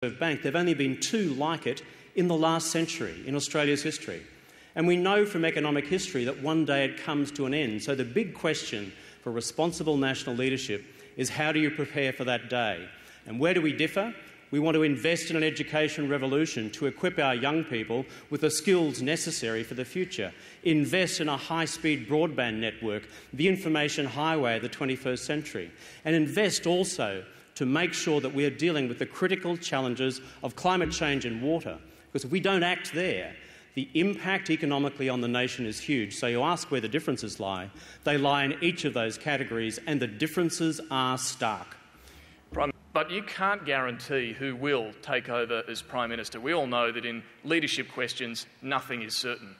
Bank. There have only been two like it in the last century in Australia's history. And we know from economic history that one day it comes to an end. So the big question for responsible national leadership is, how do you prepare for that day? And where do we differ? We want to invest in an education revolution to equip our young people with the skills necessary for the future. Invest in a high-speed broadband network, the information highway of the 21st century. And invest also to make sure that we are dealing with the critical challenges of climate change and water. Because if we don't act there, the impact economically on the nation is huge. So you ask where the differences lie. They lie in each of those categories, and the differences are stark. But you can't guarantee who will take over as Prime Minister. We all know that in leadership questions, nothing is certain.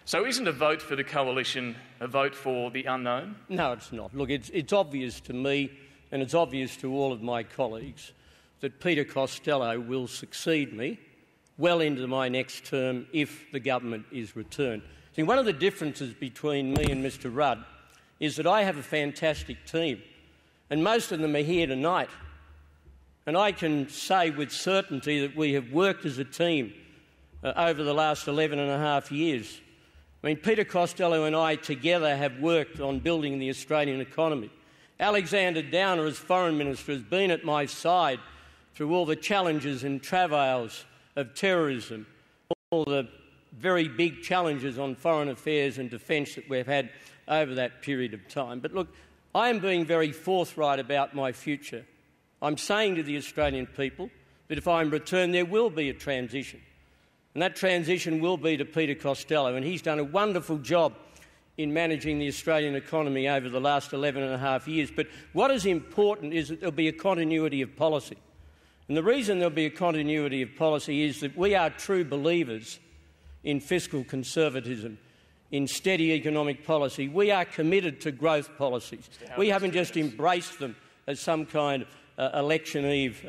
So isn't a vote for the coalition a vote for the unknown? No, it's not. Look, it's obvious to me, and it's obvious to all of my colleagues, that Peter Costello will succeed me well into my next term if the government is returned. See, one of the differences between me and Mr Rudd is that I have a fantastic team, and most of them are here tonight. And I can say with certainty that we have worked as a team over the last 11 and a half years. I mean, Peter Costello and I together have worked on building the Australian economy. Alexander Downer, as Foreign Minister, has been at my side through all the challenges and travails of terrorism, all the very big challenges on foreign affairs and defence that we've had over that period of time. But look, I am being very forthright about my future. I'm saying to the Australian people that if I'm returned, there will be a transition. And that transition will be to Peter Costello, and he's done a wonderful job in managing the Australian economy over the last 11 and a half years. But what is important is that there'll be a continuity of policy. And the reason there'll be a continuity of policy is that we are true believers in fiscal conservatism, in steady economic policy. We are committed to growth policies. We haven't just embraced them as some kind of election eve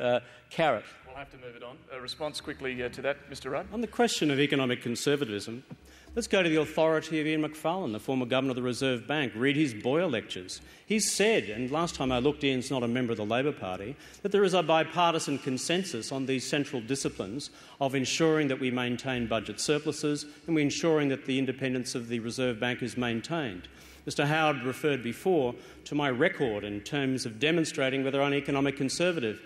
carrot. We'll have to move it on. A response quickly to that, Mr Rudd. On the question of economic conservatism, let's go to the authority of Ian Macfarlane, the former Governor of the Reserve Bank. Read his Boyer lectures. He's said, and last time I looked, Ian's not a member of the Labor Party, that there is a bipartisan consensus on these central disciplines of ensuring that we maintain budget surpluses and we ensuring that the independence of the Reserve Bank is maintained. Mr Howard referred before to my record in terms of demonstrating whether I'm economic conservative.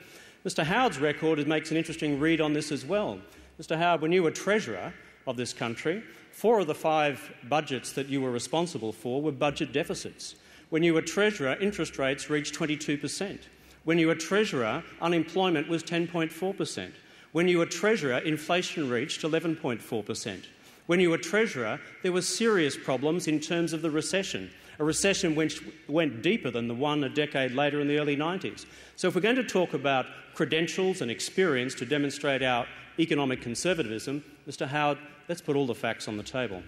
Mr Howard's record makes an interesting read on this as well. Mr Howard, when you were Treasurer of this country, 4 of the 5 budgets that you were responsible for were budget deficits. When you were Treasurer, interest rates reached 22%. When you were Treasurer, unemployment was 10.4%. When you were Treasurer, inflation reached 11.4%. When you were Treasurer, there were serious problems in terms of the recession, a recession which went deeper than the one a decade later in the early 90s. So if we're going to talk about credentials and experience to demonstrate our economic conservatism, Mr Howard, let's put all the facts on the table.